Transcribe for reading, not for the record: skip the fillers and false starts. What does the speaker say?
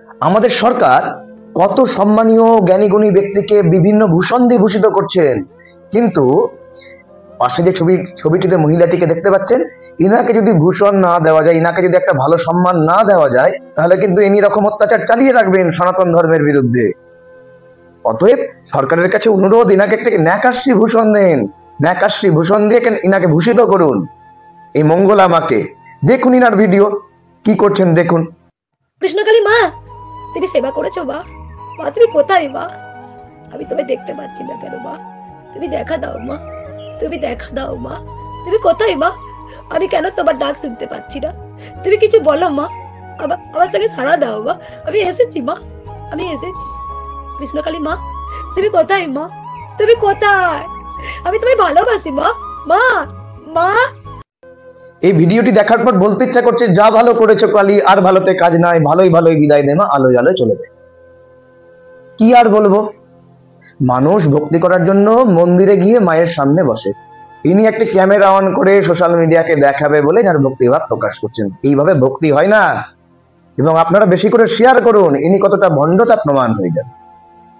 আমাদের সরকার কত সম্মানীয় জ্ঞানী-গুণী ব্যক্তিকে বিভিন্ন ভূষণ দিয়ে ভূষিত করছেন, কিন্তু পাশে যে ছবিটিতে মহিলাটিকে দেখতে পাচ্ছেন, ইনাকে যদি ভূষণ না দেওয়া যায়, ইনাকে যদি একটা ভালো সম্মান না দেওয়া যায়, তাহলে কিন্তু ইনি রকম অত্যাচার চালিয়ে রাখবেন সনাতন ধর্মের বিরুদ্ধে। অতএব সরকারের কাছে অনুরোধ, ইনাকে একটা ন্যাকাশ্রী ভূষণ দেন, ন্যাকাশ্রী ভূষণ দিয়ে ইনাকে ভূষিত করুন। এই মঙ্গলা মাকে দেখুন, ইনার ভিডিও কি করছেন দেখুন। কৃষ্ণকালী মা, তুমি সেবা করেছো মা? মা তুমি কোথায় মা? আমি তোমায় দেখতে পাচ্ছি না কেন মা? তুমি দেখা দাও মা, তুমি দেখা দাও মা। তুমি কোথায় মা? আমি কেন তোমার ডাক শুনতে পাচ্ছি না? তুমি কিছু বলো মা, আমার সঙ্গে সাড়া দাও মা। আমি এসেছি মা, আমি এসেছি। কৃষ্ণকালী মা, তুমি কোথায় মা? তুমি কোথায়? আমি তোমায় ভালোবাসি মা, মা, মা। এই ভিডিওটি দেখার পর বলতে ইচ্ছা করছে, যা ভালো করেছো কালী, আর ভালোতে কাজ নাই, ভালোই ভালোই বিদায় দে মা, আলোয় আলোয় চলে যায়। কি আর বলবো, মানুষ ভক্তি করার জন্য মন্দিরে গিয়ে মায়ের সামনে বসে, ইনি একটা ক্যামেরা অন করে সোশ্যাল মিডিয়াকে দেখাবে বলে যার ভক্তিভাব প্রকাশ করছেন। এইভাবে ভক্তি হয় না, এবং আপনারা বেশি করে শেয়ার করুন, ইনি কতটা ভণ্ডতা প্রমাণ হয়ে যাবে।